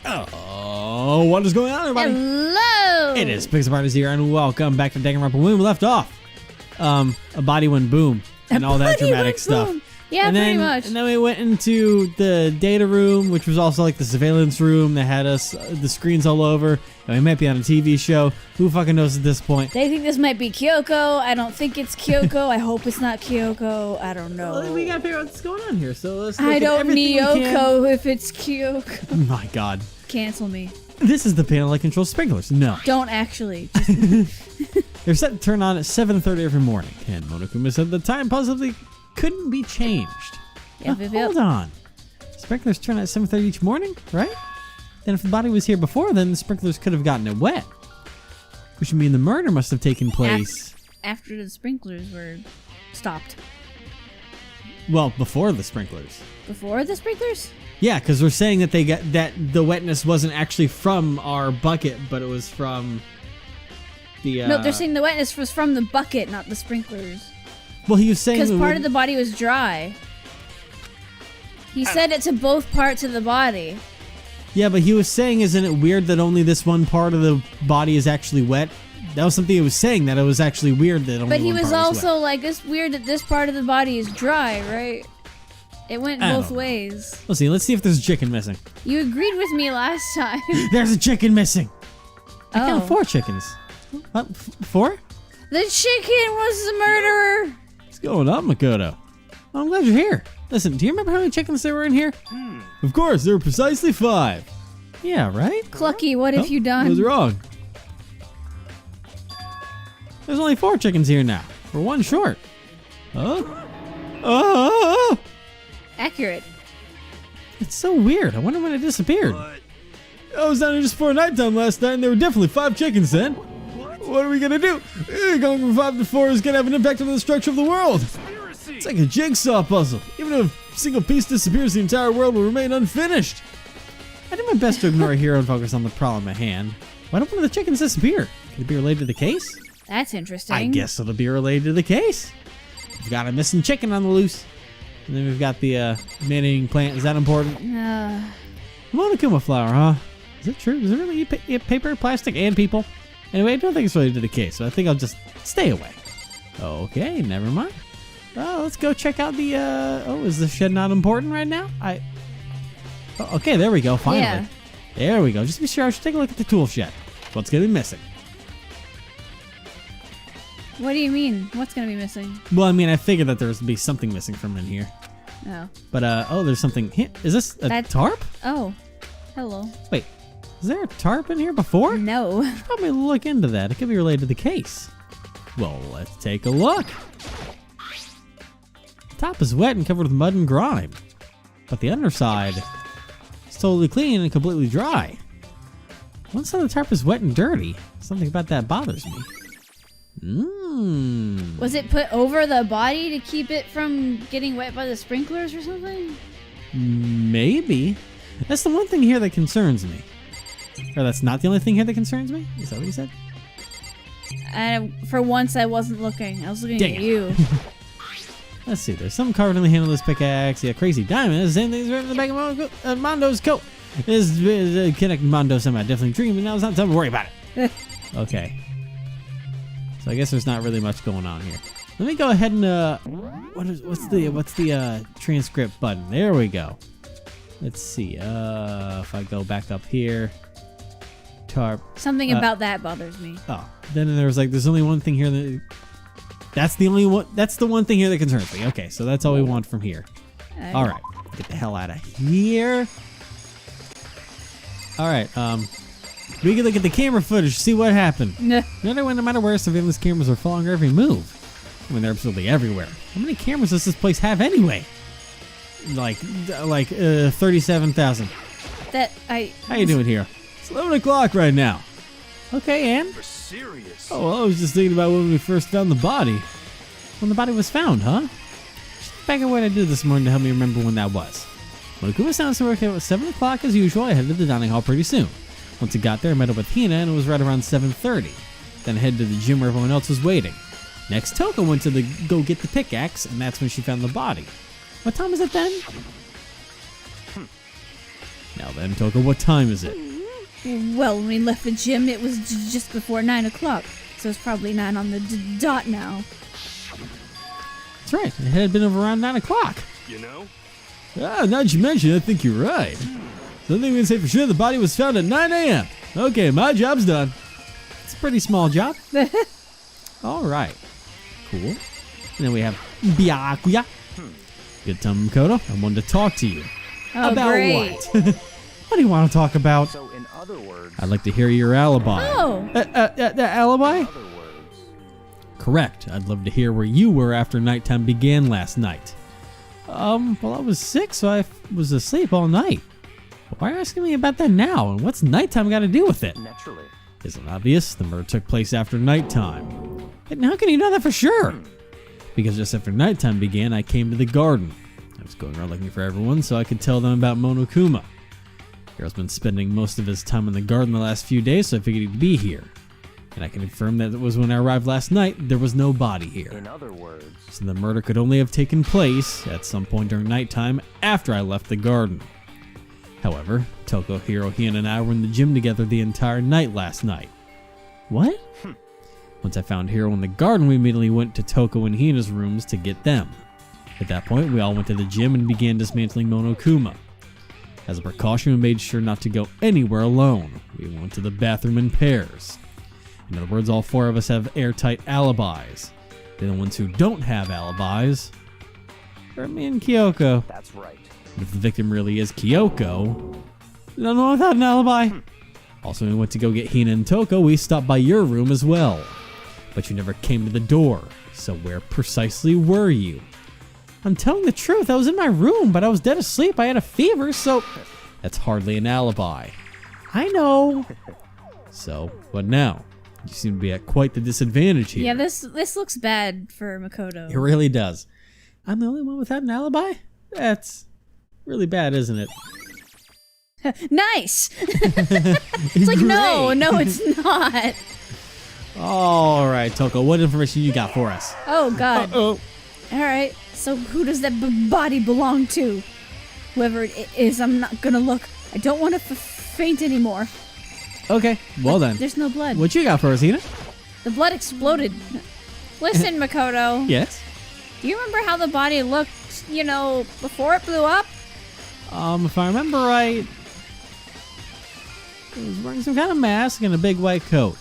Oh, what is going on, everybody? Hello! It is Pixel Parties here, and welcome back to Danganronpa. When we left off, a body went boom, and all that dramatic stuff. Boom. Yeah, and pretty then, much. And then we went into the data room, which was also like the surveillance room that had us, the screens all over. And we might be on a TV show. Who fucking knows at this point? They think this might be Kyoko. I don't think it's Kyoko. I hope it's not Kyoko. I don't know. Well, we gotta figure out what's going on here. So let's. Look I at don't everything we can. Nyoko if it's Kyoko. Oh my god. Cancel me. This is the panel that controls sprinklers. No. Don't actually. They're set to turn on at 7:30 every morning, and Monokuma said the time possibly couldn't be changed. Hold on. Sprinklers turn at 7:30 each morning, right? Then if the body was here before, then the sprinklers could have gotten it wet. Which would mean the murder must have taken place. After the sprinklers were stopped. Well, before the sprinklers. Before the sprinklers? Yeah, because we're saying that the wetness wasn't actually from our bucket, but it was from the. No, they're saying the wetness was from the bucket, not the sprinklers. Well, he was saying because part of the body was dry. He said it to both parts of the body. Yeah, but he was saying, isn't it weird that only this one part of the body is actually wet? That was something he was saying, that it was actually weird that only one part was wet. But he was also like, it's weird that this part of the body is dry, right? It went both ways. Let's see if there's a chicken missing. You agreed with me last time. There's a chicken missing. I count 4 chickens. 4? The chicken was the murderer. What's going on, Makoto? Oh, I'm glad you're here. Listen, do you remember how many chickens there were in here? Of course, there were precisely 5. Yeah, right? Clucky, what have you done? I was wrong. There's only 4 chickens here now. We're 1 short. Oh! Accurate. It's so weird. I wonder when it disappeared. I was down here just before nighttime last night, and there were definitely 5 chickens then. What are we gonna do? Going from 5 to 4 is gonna have an impact on the structure of the world. It's like a jigsaw puzzle. Even if a single piece disappears, the entire world will remain unfinished. I did my best to ignore a hero and focus on the problem at hand. Why don't one of the chickens disappear? Could it be related to the case? That's interesting. I guess it'll be related to the case. We've got a missing chicken on the loose. And then we've got the man-eating plant. Is that important? Monokuma flower, huh? Is it true? Does it really eat paper, plastic, and people? Anyway, I don't think it's related to the case, so I think I'll just stay away. Okay, never mind. Well, let's go check out the, is the shed not important right now? Okay, there we go, finally. Yeah. There we go. Just to be sure, I should take a look at the tool shed. What's going to be missing? What do you mean? What's going to be missing? Well, I mean, I figured that there would be something missing from in here. Oh. But, there's something. Is this a tarp? Oh, hello. Wait, is there a tarp in here before? No. I should probably look into that. It could be related to the case. Well, let's take a look. The top is wet and covered with mud and grime, but the underside is totally clean and completely dry. One side of the tarp is wet and dirty. Something about that bothers me. Was it put over the body to keep it from getting wet by the sprinklers or something? Maybe. That's the one thing here that concerns me. Or that's not the only thing here that concerns me? Is that what you said? For once, I wasn't looking. I was looking at you. Let's see. There's something carved in the handle of this pickaxe. Yeah, crazy diamond. The same thing's written in the back of Mondo's coat. This is connected Mondo somehow. Definitely dream, but now it's not time to worry about it. Okay. So I guess there's not really much going on here. Let me go ahead and what's the transcript button? There we go. Let's see. If I go back up here, tarp. Something about that bothers me. Oh, then there's only one thing here that's the only one. That's the one thing here that concerns me. Okay, so that's all we want from here. All right, get the hell out of here. All right, we can look at the camera footage, see what happened. No matter where, surveillance cameras are following her every move. I mean, they're absolutely everywhere. How many cameras does this place have anyway? Like 37,000. How you doing here? It's 11 o'clock right now. Okay, Ann. For serious? Oh, well, I was just thinking about when we first found the body. When the body was found, huh? Just back at what I did this morning to help me remember when that was. Monokuma sounds to work out at 7 o'clock as usual. I headed to the dining hall pretty soon. Once I got there, I met up with Hina, and it was right around 7:30. Then I headed to the gym where everyone else was waiting. Next, Toko went to go get the pickaxe, and that's when she found the body. What time is it then? Now then, Toko, what time is it? Well, when we left the gym, it was just before 9 o'clock. So it's probably 9 on the dot now. That's right. It had been over around 9 o'clock. You know? Ah, now that you mention it, I think you're right. So I think we can say for sure the body was found at 9 a.m. Okay, my job's done. It's a pretty small job. All right. Cool. And then we have Byakuya. Good time, Makoto. I wanted to talk to you. Oh, about great. what? What do you want to talk about? So in other words... I'd like to hear your alibi. Oh. Alibi? In other words... Correct. I'd love to hear where you were after nighttime began last night. Well, I was sick, so I was asleep all night. Why are you asking me about that now? And what's nighttime got to do with it? Naturally. Isn't obvious? The murder took place after nighttime. And how can you know that for sure? Because just after nighttime began, I came to the garden. I was going around looking for everyone so I could tell them about Monokuma. Hero's been spending most of his time in the garden the last few days, so I figured he'd be here. And I can confirm that it was when I arrived last night, there was no body here. In other words... So the murder could only have taken place at some point during nighttime after I left the garden. However, Toko, Hiro, Hien, and I were in the gym together the entire night last night. What? Once I found Hiro in the garden, we immediately went to Toko and Hina's rooms to get them. At that point, we all went to the gym and began dismantling Monokuma. As a precaution, we made sure not to go anywhere alone. We went to the bathroom in pairs. In other words, all 4 of us have airtight alibis. The only ones who don't have alibis are me and Kyoko. That's right. But if the victim really is Kyoko, no one without an alibi. Also, when we went to go get Hina and Toko, we stopped by your room as well. But you never came to the door, so where precisely were you? I'm telling the truth, I was in my room, but I was dead asleep. I had a fever, so... That's hardly an alibi. I know. So, what now? You seem to be at quite the disadvantage here. Yeah, this looks bad for Makoto. It really does. I'm the only one without an alibi? That's really bad, isn't it? Nice! It's like, no, it's not. All right, Toko, what information you got for us? Oh, God. Uh-oh. All right, so who does that body belong to? Whoever it is, I'm not gonna look. I don't want to faint anymore. Okay, well then. There's no blood. What you got for us, Hina? The blood exploded. Listen, Makoto. Yes? Do you remember how the body looked, before it blew up? If I remember right, it was wearing some kind of mask and a big white coat.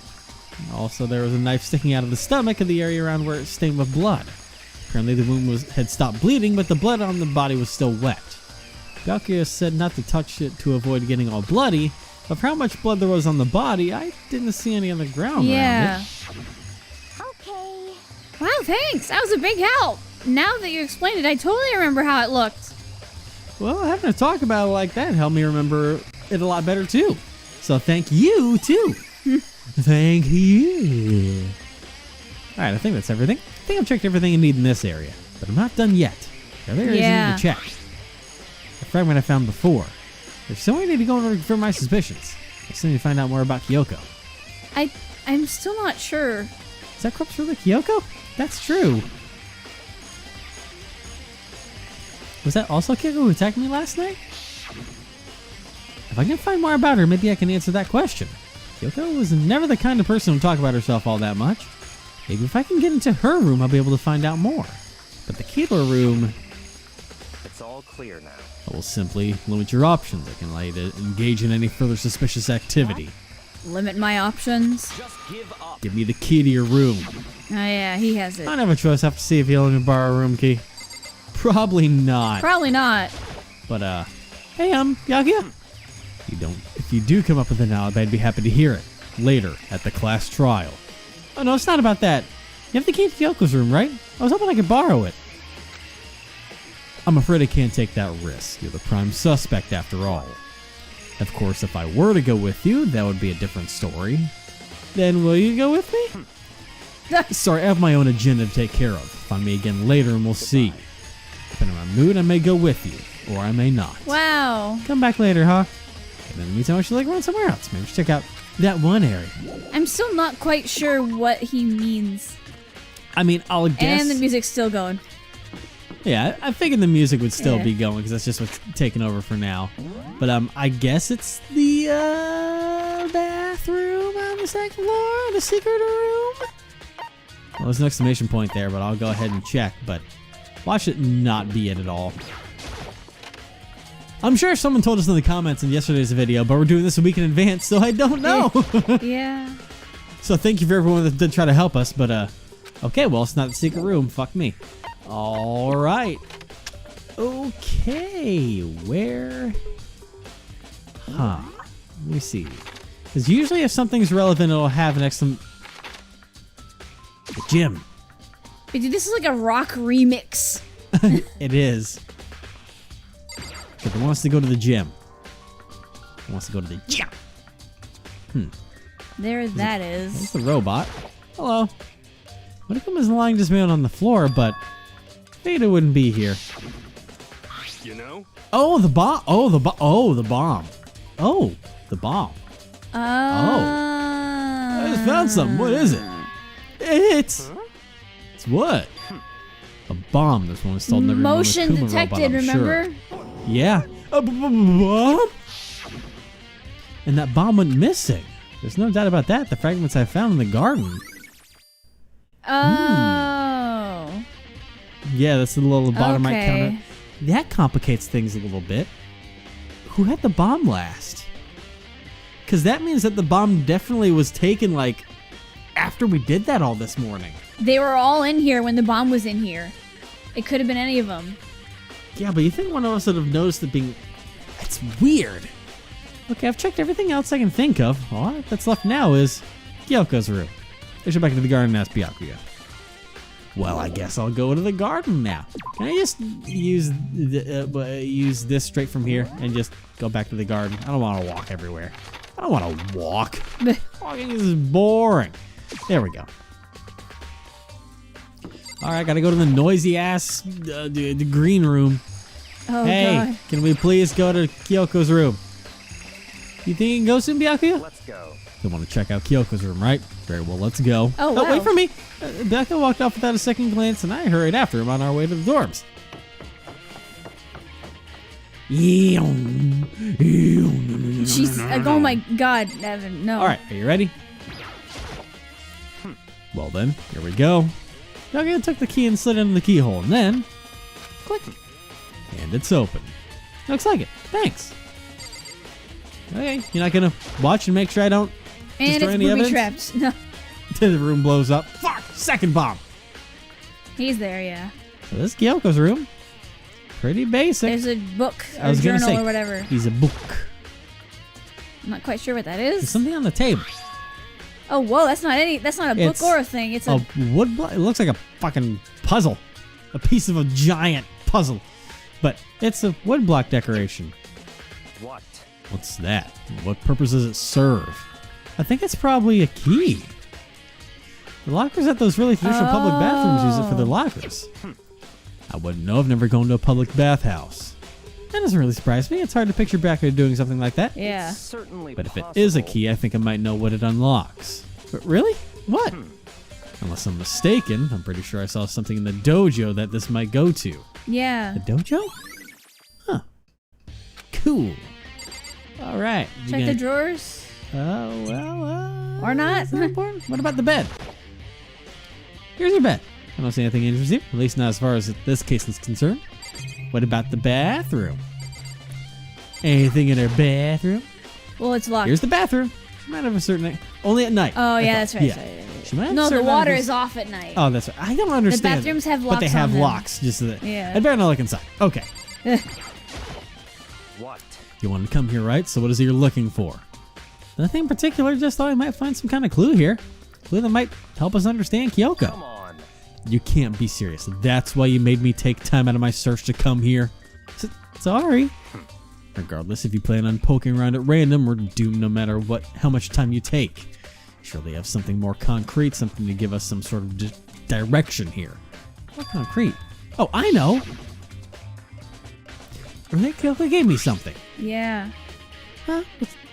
Also, there was a knife sticking out of the stomach in the area around where it's stained with blood. Apparently, the wound had stopped bleeding, but the blood on the body was still wet. Byakuya said not to touch it to avoid getting all bloody, but for how much blood there was on the body, I didn't see any on the ground around it. Okay. Wow, thanks. That was a big help. Now that you explained it, I totally remember how it looked. Well, having to talk about it like that helped me remember it a lot better, too. So thank you, too. Thank you. All right, I think that's everything. I think I've checked everything I need in this area, but I'm not done yet. There are areas I need to check. The fragment I found before. There's so many to go and confirm my suspicions. I still need to find out more about Kyoko. I'm still not sure. Is that corpse really Kyoko? That's true. Was that also Kyoko who attacked me last night? If I can find more about her, maybe I can answer that question. Kyoko was never the kind of person who talk about herself all that much. Maybe if I can get into her room, I'll be able to find out more. But the key to her room... It's all clear now. I will simply limit your options. I can allow you to engage in any further suspicious activity. Limit my options? Just give up. Give me the key to your room. Oh yeah, he has it. I don't have a choice. I have to see if he'll let me borrow a room key. Probably not. Probably not. But hey, Byakuya. If you do come up with an alibi, I'd be happy to hear it later at the class trial. Oh no, it's not about that. You have the key to Kyoko's room, right? I was hoping I could borrow it. I'm afraid I can't take that risk. You're the prime suspect after all. Of course, if I were to go with you, that would be a different story. Then will you go with me? Sorry, I have my own agenda to take care of. Find me again later and we'll see. Depending on my mood, I may go with you, or I may not. Wow. Come back later, huh? And in the meantime, I should run somewhere else. Maybe check out that one area. I'm still not quite sure what he means. I mean, I'll guess. And the music's still going. Yeah, I figured the music would still Yeah. be going because that's just what's taking over for now. But I guess it's the bathroom on the second floor, the secret room. Well, there's an exclamation point there, but I'll go ahead and check. But watch it not be it at all. I'm sure someone told us in the comments in yesterday's video, but we're doing this a week in advance, so I don't know. Yeah. So thank you for everyone that did try to help us, but okay, well, it's not the secret room. Fuck me. All right. Okay, where? Huh. Let me see. Because usually if something's relevant, it'll have an excellent... The gym. But dude, this is like a rock remix. It is. But it wants to go to the gym. It wants to go to the gym. There that is. There's the robot. Hello. Monokuma is lying just on the floor, but Veda wouldn't be here. You know? Oh, the bomb. Oh, the bomb. Oh, the bomb. Oh, the bomb. I just found something. What is it? It's what? A bomb. This one installed in every Motion Monokuma detected, robot, I'm remember? sure. Yeah. A bomb? And that bomb went missing. There's no doubt about that. The fragments I found in the garden. Oh. Yeah, that's the little bottomite Okay. counter. That complicates things a little bit. Who had the bomb last? Because that means that the bomb definitely was taken, like, after we did that all this morning. They were all in here when the bomb was in here. It could have been any of them. Yeah, but you think one of us would have noticed it being... That's weird. Okay, I've checked everything else I can think of. All that's left now is Kyoko's room. I should back into the garden and ask Byakuya. Well, I guess I'll go to the garden now. Can I just use use this straight from here and just go back to the garden? I don't want to walk everywhere. I don't want to walk. Walking is boring. There we go. All right, gotta go to the noisy ass the green room. Oh, Hey, God. can we please go to Kyoko's room? You think you can go soon, Byakuya? Let's go. You want to check out Kyoko's room, right? Very well, let's go. Oh, wow. Wait for me. Byakuya walked off without a second glance, and I hurried after him on our way to the dorms. She's oh my God, Evan, no. All right, are you ready? Well then, here we go. Byakuya took the key and slid it into the keyhole, and then click, and it's open. Looks like it. Thanks. Okay, you're not gonna watch and make sure I don't And destroy it's any booby evidence? trapped. No, The room blows up. Fuck! Second bomb. he's there, yeah. So this is Kyoko's room. Pretty basic. There's a book I or was gonna journal say, or whatever. he's a book. I'm not quite sure what that There's is. something on the table. Oh, whoa, that's not a It's book or a thing. It's a A wood block. It looks like a fucking puzzle. A piece of a giant puzzle. But it's a wood block decoration. What? What's that? What purpose does it serve? I think it's probably a key. The lockers at those really traditional public bathrooms use it for their lockers. I wouldn't know. I've never gone to a public bathhouse. That doesn't really surprise me. It's hard to picture Byakuya doing something like that. yeah. Certainly But if it possible. is a key, I think I might know what it unlocks. But really? What? Unless I'm mistaken, I'm pretty sure I saw something in the dojo that this might go to. Yeah. The dojo? Huh. Cool. All right. You Check gonna- the drawers. Oh, well, Or not. that's important. What about the bed? Here's your bed. I don't see anything interesting, at least not as far as this case is concerned. What about the bathroom? Anything in her bathroom? Well, it's locked. Here's the bathroom. She might have a certain... Only at night. Oh, I yeah, thought. that's right. Yeah. That's right. She might have No, the certain water items- is off at night. Oh, that's right. I don't understand. bathrooms have But they locks have on them. locks. Just so that... Yeah. I'd better not look inside. Okay. What? You wanted to come here, right? So what is it you're looking for? Nothing in particular. Just thought I might find some kind of clue here. Clue that might help us understand Kyoko. Come on. You can't be serious. That's why you made me take time out of my search to come here. Sorry. Regardless, if you plan on poking around at random, we're doomed no matter how much time you take. Surely you have something more concrete, something to give us some sort of direction here. What concrete? Oh, I know. I think Kyoko gave me something. Yeah. Huh?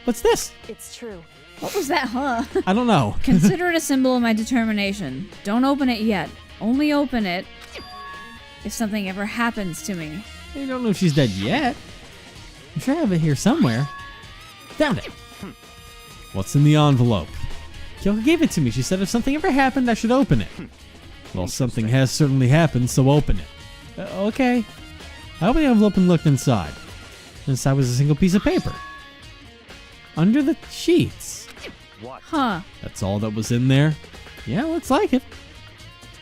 What's this? It's true. What was that, huh? I don't know. Consider it a symbol of my determination. Don't open it yet. Only open it if something ever happens to me. You don't know if she's dead yet. I'm sure I have it here somewhere. Found it. What's in the envelope? Kyoko gave it to me. She said if something ever happened, I should open it. Well, something has certainly happened, so open it. Okay. I opened the envelope and looked inside. Inside was a single piece of paper. Under the sheets. What? Huh. That's all that was in there? Yeah, looks like it.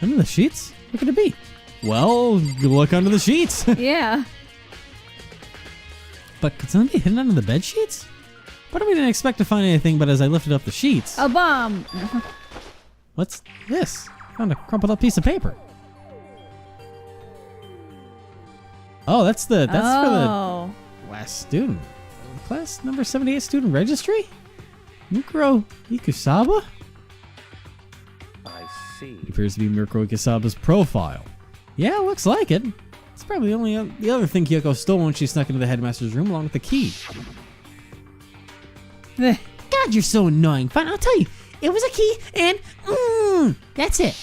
Under the sheets? What could it be? Well, look under the sheets. Yeah. But could something be hidden under the bed sheets? Part of me didn't expect to find anything, but as I lifted up the sheets... A bomb. What's this? Found a crumpled up piece of paper. Oh, that's for the last student. Class number 78 student registry? Mukuro Ikusaba? I see. It appears to be Mukuro Ikusaba's profile. Yeah, looks like it. It's probably the other thing Kyoko stole when she snuck into the headmaster's room along with the key. God, you're so annoying. Fine, I'll tell you. It was a key and that's it.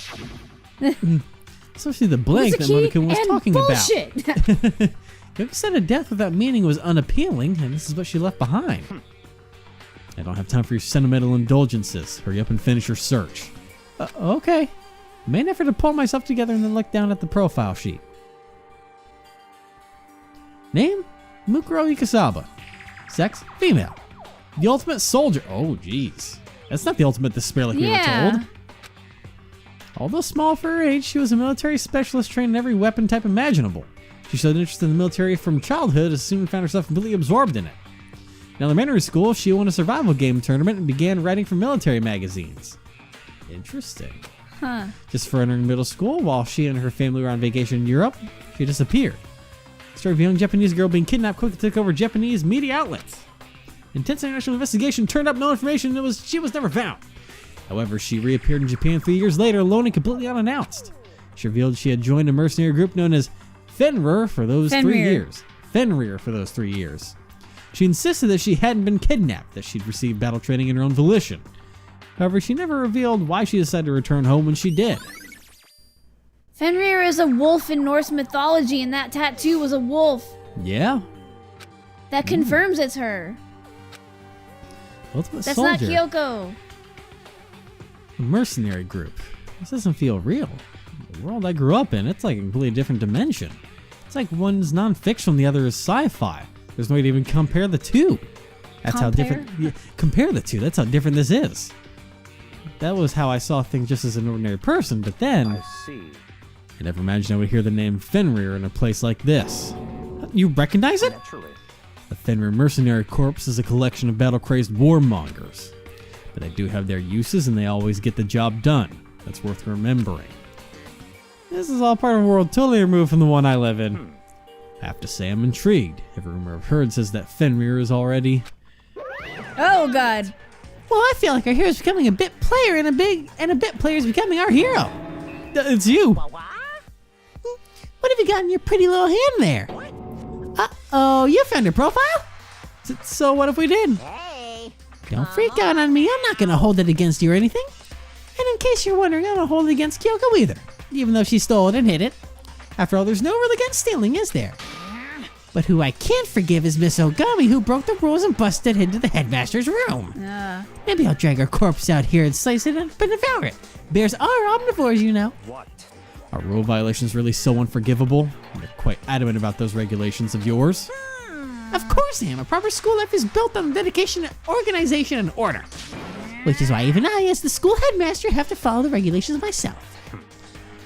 Especially the blank that Monokuma was talking bullshit. about. Kyoko said a death without meaning was unappealing, and this is what she left behind. I don't have time for your sentimental indulgences. Hurry up and finish your search. Okay. I made an effort to pull myself together and then look down at the profile sheet. Name? Mukuro Ikusaba. Sex? Female. The ultimate soldier. Oh, jeez. That's not the ultimate despair like we were told. Although small for her age, she was a military specialist trained in every weapon type imaginable. She showed interest in the military from childhood and soon found herself completely absorbed in it. In elementary school, she won a survival game tournament and began writing for military magazines. Interesting. Huh. Just for entering middle school, while she and her family were on vacation in Europe, she disappeared. The story of a young Japanese girl being kidnapped quickly took over Japanese media outlets. Intense international investigation turned up no information and she was never found. However, she reappeared in Japan 3 years later, alone and completely unannounced. She revealed she had joined a mercenary group known as Fenrir for those 3 years. Fenrir for those 3 years. She insisted that she hadn't been kidnapped, that she'd received battle training in her own volition. However, she never revealed why she decided to return home when she did. Fenrir is a wolf in Norse mythology, and that tattoo was a wolf. Yeah? That confirms it's her. Ultimate That's soldier. not Kyoko. A mercenary group. This doesn't feel real. The world I grew up in, it's like a completely different dimension. It's like one's non-fiction, the other is sci-fi. There's no way to even compare the two. That's how different. Yeah, compare the two. That's how different this is. That was how I saw things just as an ordinary person, but then I see. I never imagined I would hear the name Fenrir in a place like this. You recognize it? Naturally. The Fenrir Mercenary Corps is a collection of battle-crazed warmongers. But they do have their uses and they always get the job done. That's worth remembering. This is all part of a world totally removed from the one I live in. I have to say I'm intrigued. Every rumor I've heard says that Fenrir is already... Oh, God. Well, I feel like our hero's becoming a bit player and a bit player's becoming our hero. It's you. What have you got in your pretty little hand there? Uh-oh, you found her profile? So what if we did? Hey. Don't freak out on me. I'm not going to hold it against you or anything. And in case you're wondering, I don't hold it against Kyoko either, even though she stole it and hid it. After all, there's no rule against stealing, is there? But who I can't forgive is Miss Ogami, who broke the rules and busted into the headmaster's room. Maybe I'll drag her corpse out here and slice it up and devour it. Bears are omnivores, you know. What? Are rule violations really so unforgivable? You're quite adamant about those regulations of yours. Of course I am. A proper school life is built on dedication, organization, and order. Which is why even I, as the school headmaster, have to follow the regulations myself.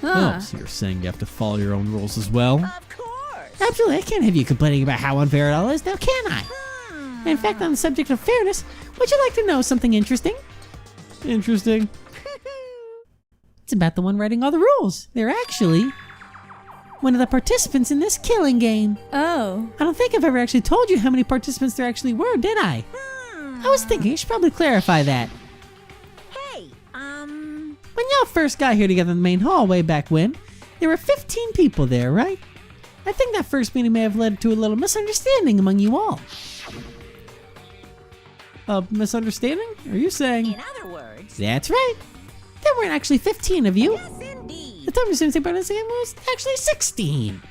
Oh, so you're saying you have to follow your own rules as well? Of course. Absolutely, I can't have you complaining about how unfair it all is, now can I? In fact, on the subject of fairness, would you like to know something interesting? Interesting. It's about the one writing all the rules. They're actually one of the participants in this killing game. Oh. I don't think I've ever actually told you how many participants there actually were, did I? I was thinking I should probably clarify that. Hey, When y'all first got here together in the main hall way back when, there were 15 people there, right? I think that first meeting may have led to a little misunderstanding among you all. A misunderstanding? Are you saying? in other words. That's right. There weren't actually 15 of you. Yes, indeed. time you take part in this game was actually 16.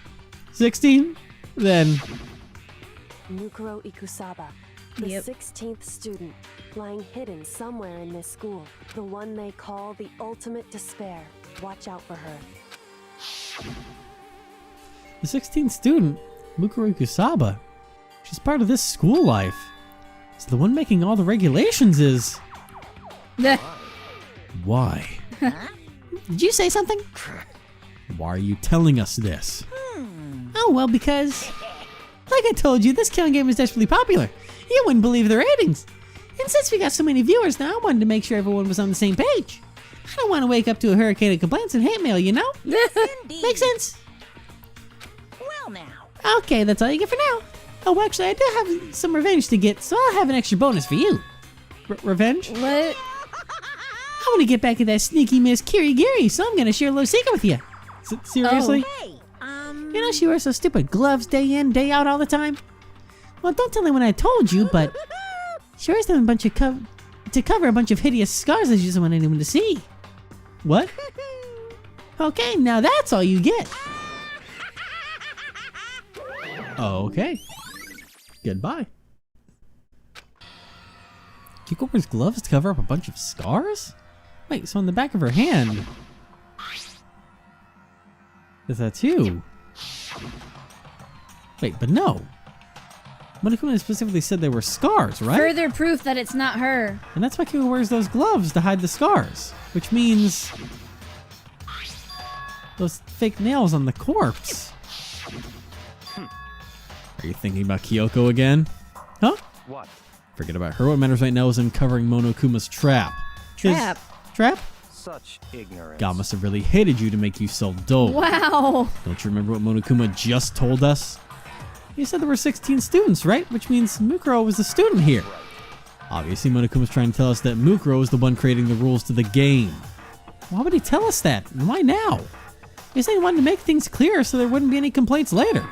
16? Then, Mukuro Ikusaba, the Yep. 16th student, lying hidden somewhere in this school. The one they call the ultimate despair. Watch out for her. the 16th student, Mukuro Ikusaba, she's part of this school life. So the one making all the regulations is... Why? Did you say something? Why are you telling us this? Oh, well, because... Like I told you, this killing game is desperately popular. You wouldn't believe the ratings. And since we got so many viewers now, I wanted to make sure everyone was on the same page. I don't want to wake up to a hurricane of complaints and hate mail, you know? Indeed. Makes sense? Well now. Okay, that's all you get for now. Oh, actually, I do have some revenge to get, so I'll have an extra bonus for you. Revenge? What? I want to get back at that sneaky Miss Kirigiri, so I'm going to share a little secret with you. Seriously? Hey, You know she wears those stupid gloves day in, day out all the time? Well, don't tell anyone I told you, but she wears them to cover a bunch of hideous scars that she doesn't want anyone to see. What? Okay, now that's all you get. Okay. Goodbye. Kyoko wears gloves to cover up a bunch of scars? Wait, so on the back of her hand... is that too? Wait, but no. Monokuma specifically said they were scars, right? Further proof that it's not her. And that's why Kyoko wears those gloves to hide the scars. Which means... those fake nails on the corpse. Are you thinking about Kyoko again? Huh? What? Forget about her. What matters right now is uncovering Monokuma's trap. Trap. Trap? Such ignorance. God must have really hated you to make you so dull. Wow. Don't you remember what Monokuma just told us? He said there were 16 students, right? Which means Mukuro was the student here. Obviously, Monokuma's trying to tell us that Mukuro is the one creating the rules to the game. Why would he tell us that? And why now? He said he wanted to make things clear so there wouldn't be any complaints later.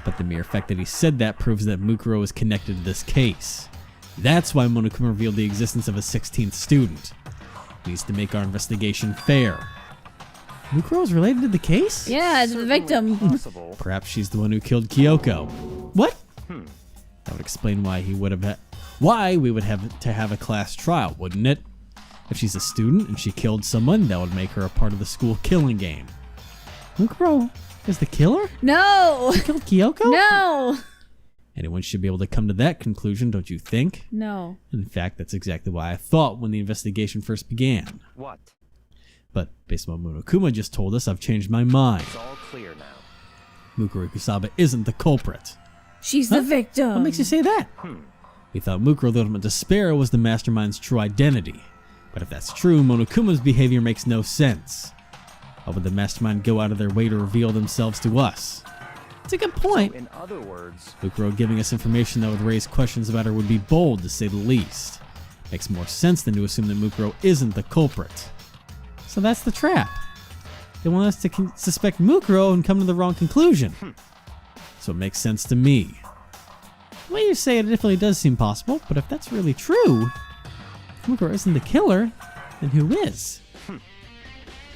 But the mere fact that he said that proves that Mukuro is connected to this case. That's why Monokuma revealed the existence of a 16th student. He needs to make our investigation fair. Mukuro is related to the case? Yeah, it's the victim. Possible. Perhaps she's the one who killed Kyoko. What? That would explain why we would have to have a class trial, wouldn't it? If she's a student and she killed someone, that would make her a part of the school killing game. Mukuro is the killer? No. She killed Kyoko? No. Anyone should be able to come to that conclusion, don't you think? No. In fact, that's exactly why I thought when the investigation first began. What? But based on what Monokuma just told us, I've changed my mind. It's all clear now. Mukuro Ikusaba isn't the culprit. She's the victim. What makes you say that? We thought Mukuro the Ultimate Despair was the mastermind's true identity. But if that's true, Monokuma's behavior makes no sense. Why would the mastermind go out of their way to reveal themselves to us? It's a good point. In other words, Mukuro giving us information that would raise questions about her would be bold, to say the least. Makes more sense than to assume that Mukuro isn't the culprit. So that's the trap. They want us to suspect Mukuro and come to the wrong conclusion. So it makes sense to me. The way you say it definitely does seem possible, but if that's really true, if Mukuro isn't the killer, then who is?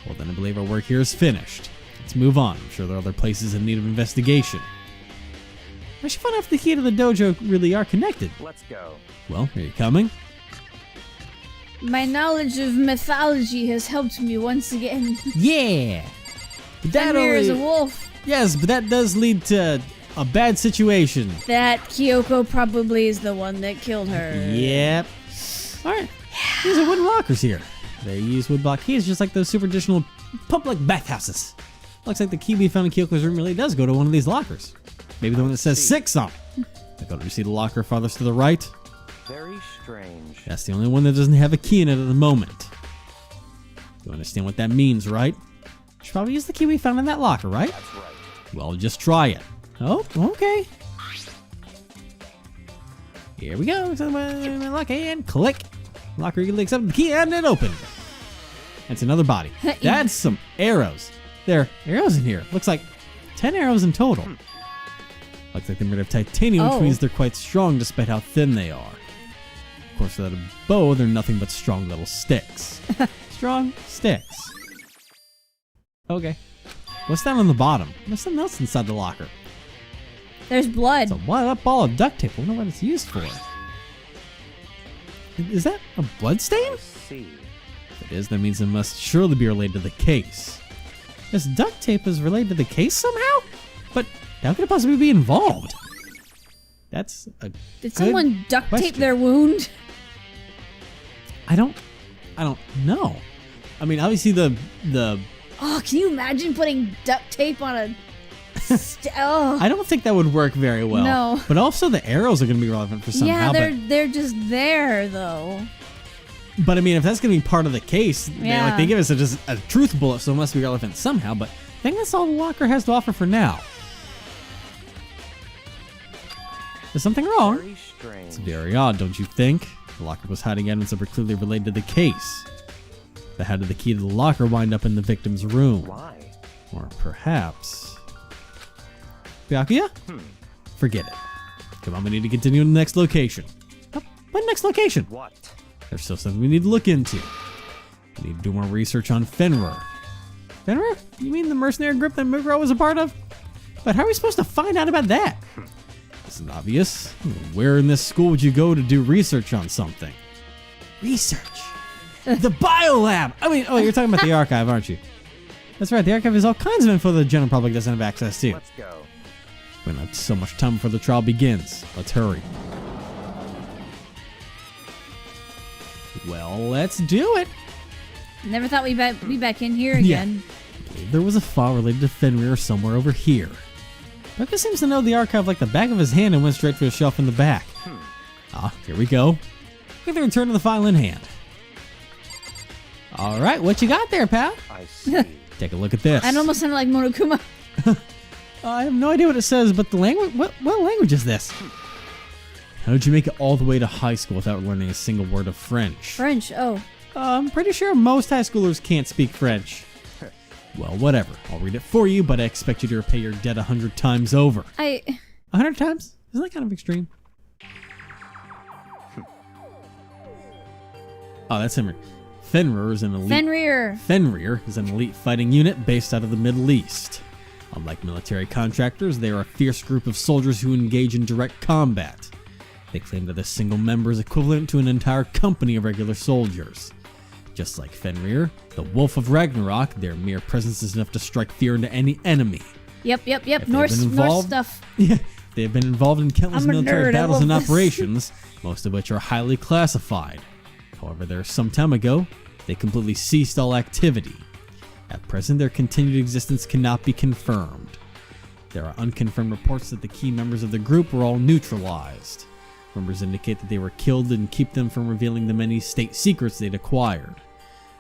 Well, then I believe our work here is finished. Let's move on. I'm sure there are other places in need of investigation. I should find out if the key to the dojo really are connected. let's go. Well, are you coming? My knowledge of mythology has helped me once again. Yeah! But that Fenrir is a only... wolf. Yes, but that does lead to a bad situation. That Kyoko probably is the one that killed her. Yep. Alright. These are wooden lockers here. They use wood block keys just like those super traditional public bathhouses. Looks like the key we found in Kyoko's room really does go to one of these lockers. Maybe the one that says 6 on it. I thought you see the locker farthest to the right. Very strange. That's the only one that doesn't have a key in it at the moment. You understand what that means, right? Should probably use the key we found in that locker, right? That's right. Well, just try it. Oh, okay. Here we go. Lock and click. Locker eagerly accepted the key and it opened. That's another body. That's some arrows. There are arrows in here. Looks like 10 arrows in total. Looks like they're made of titanium, which means they're quite strong despite how thin they are. Of course, without a bow, they're nothing but strong little sticks. Strong sticks. Okay. What's down on the bottom? There's something else inside the locker. There's blood. It's a wide up ball of duct tape. I wonder what it's used for. Is that a blood stain? See. If it is, that means it must surely be related to the case. This duct tape is related to the case somehow? But how could it possibly be involved? That's a Did someone duct tape question. their wound? I don't know. I mean, obviously the Oh, can you imagine putting duct tape on a... oh. I don't think that would work very well. No. But also the arrows are going to be relevant for somehow. Yeah, they're just there though. But I mean, if that's going to be part of the case, Yeah. they give us just a truth bullet, so it must be relevant somehow. But I think that's all the locker has to offer for now. There's something wrong. Very strange. It's very odd, don't you think? The locker was hiding items that were clearly related to the case. But how did the key to the locker wind up in the victim's room? Why? Or perhaps... Byakuya? Forget it. Come on, we need to continue to the next location. Oh, what next location? What? There's still something we need to look into. We need to do more research on Fenrir. Fenrir? You mean the mercenary group that Mukuro was a part of? But how are we supposed to find out about that? This is obvious. Where in this school would you go to do research on something? Research? The biolab! I mean, oh, you're talking about the archive, aren't you? That's right, the archive has all kinds of info that the general public doesn't have access to. Let's go. We don't have so much time before the trial begins. Let's hurry. Well, let's do it. Never thought we'd be back in here again. There was a file related to Fenrir somewhere over here. Becca seems to know the archive like the back of his hand and went straight for the shelf in the back. Ah, here we go. With the return of the file in hand. All right, what you got there, pal? I see. Take a look at this. That almost sounded like Monokuma. I have no idea what it says, but the language. What language is this? How did you make it all the way to high school without learning a single word of French? French, oh. I'm pretty sure most high schoolers can't speak French. Well, whatever. I'll read it for you, but I expect you to repay your debt 100 times over. 100 times? Isn't that kind of extreme? Oh, that's Fenrir. Fenrir is an elite. Fenrir is an elite fighting unit based out of the Middle East. Unlike military contractors, they are a fierce group of soldiers who engage in direct combat. They claim that a single member is equivalent to an entire company of regular soldiers. Just like Fenrir, the Wolf of Ragnarok, their mere presence is enough to strike fear into any enemy. Yep. If they've Norse been involved- stuff. Yeah, they have been involved in countless I'm a military nerd, I battles love and this. operations, most of which are highly classified. However, there some time ago, they completely ceased all activity. At present, their continued existence cannot be confirmed. There are unconfirmed reports that the key members of the group were all neutralized. Rumors indicate that they were killed and keep them from revealing the many state secrets they'd acquired.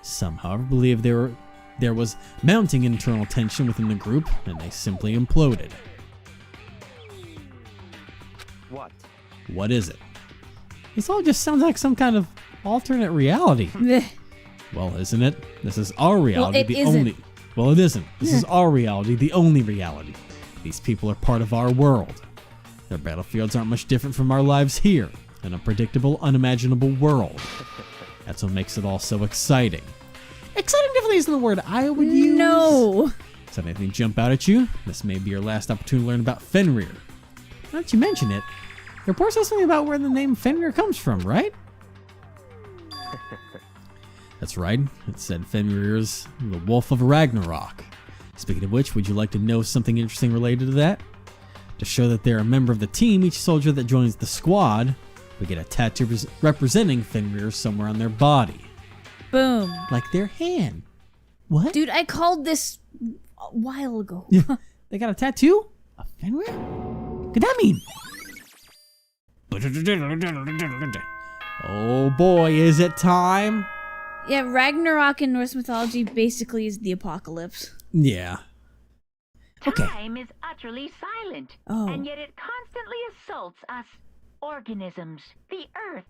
Some, however, believe there was mounting internal tension within the group, and they simply imploded. What? What is it? This all just sounds like some kind of alternate reality. Bleh. Well, isn't it? This is our reality, it the isn't. only. Well, it isn't. This is our reality, the only reality. These people are part of our world. Their battlefields aren't much different from our lives here, an unpredictable, unimaginable world. That's what makes it all so exciting. Exciting definitely isn't the word I would use. No. Does anything jump out at you? This may be your last opportunity to learn about Fenrir. Now that you mention it, the report says something about where the name Fenrir comes from, right? That's right. It said Fenrir's the Wolf of Ragnarok. Speaking of which, would you like to know something interesting related to that? To show that they're a member of the team, each soldier that joins the squad would get a tattoo representing Fenrir somewhere on their body. Boom. Like their hand. What? Dude, I called this a while ago. Yeah, they got a tattoo? Of Fenrir? What could that mean? Oh boy, is it time? Yeah, Ragnarok in Norse mythology basically is the apocalypse. Yeah. Okay. Time is utterly silent, Oh. and yet it constantly assaults us organisms, the earth,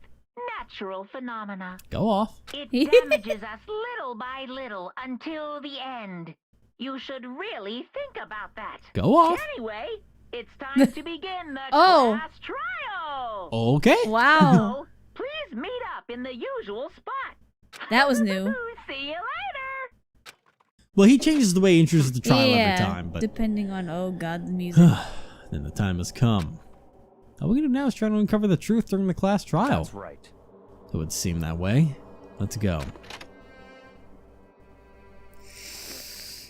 natural phenomena. Go off. It damages us little by little until the end. You should really think about that. Go off. Anyway, it's time to begin the Oh. class trial. Okay. Wow. So, please meet up in the usual spot. That was new. See you later. Well, he changes the way he introduces the trial every time, but depending on, oh god, the music. then the time has come. All we can do now is try to uncover the truth during the class trial. That's right. It would seem that way. Let's go.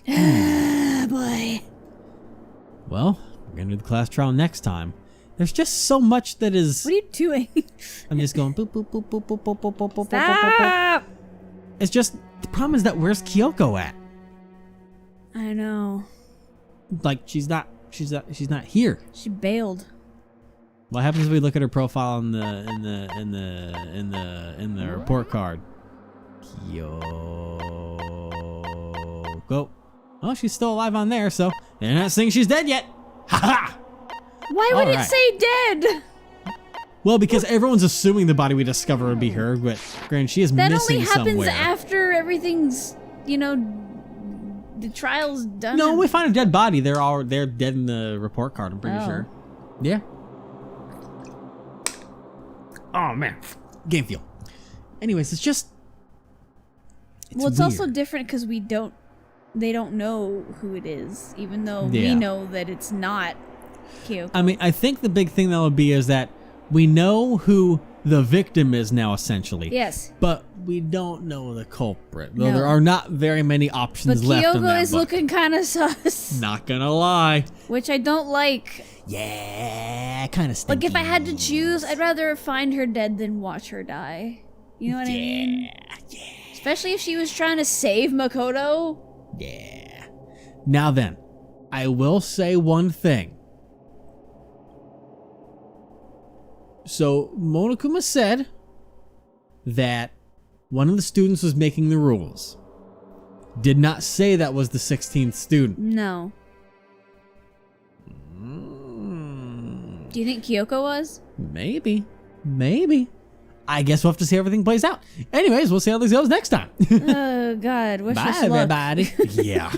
Ah, boy. Well, we're gonna do the class trial next time. There's just so much that is. What are you doing? I'm just going boop boop boop boop boop boop boop boop boop boop. Stop! It's just the problem is that where's Kyoko at? I know. Like she's not here. She bailed. What happens if we look at her profile in the report card? Kyoko. Oh, she's still alive on there, so they're not saying she's dead yet. Ha ha! Why would it say dead? Well, because everyone's assuming the body we discover would be her, but granted, she is That missing only happens somewhere. after everything's, the trial's done. No, we find a dead body. They're dead in the report card. I'm pretty sure. Yeah. Oh man, game feel. Anyways, it's just. Well, it's also different because they don't know who it is, even though we know that it's not Kyoko. I mean, I think the big thing that would be is that we know who the victim is now, essentially. Yes. But we don't know the culprit. Though No. there are not very many options But left in Kyoko that is book. looking kind of sus. Not gonna lie. Which I don't like. Yeah, kind of Like, if I had to choose, I'd rather find her dead than watch her die. You know what I mean? Yeah. Especially if she was trying to save Makoto. Yeah. Now then, I will say one thing. So, Monokuma said that one of the students was making the rules. Did not say that was the 16th student. No. Do you think Kyoko was? Maybe. I guess we'll have to see how everything plays out. Anyways, we'll see how this goes next time. Oh, God. Wish Bye, us luck. everybody. Yeah.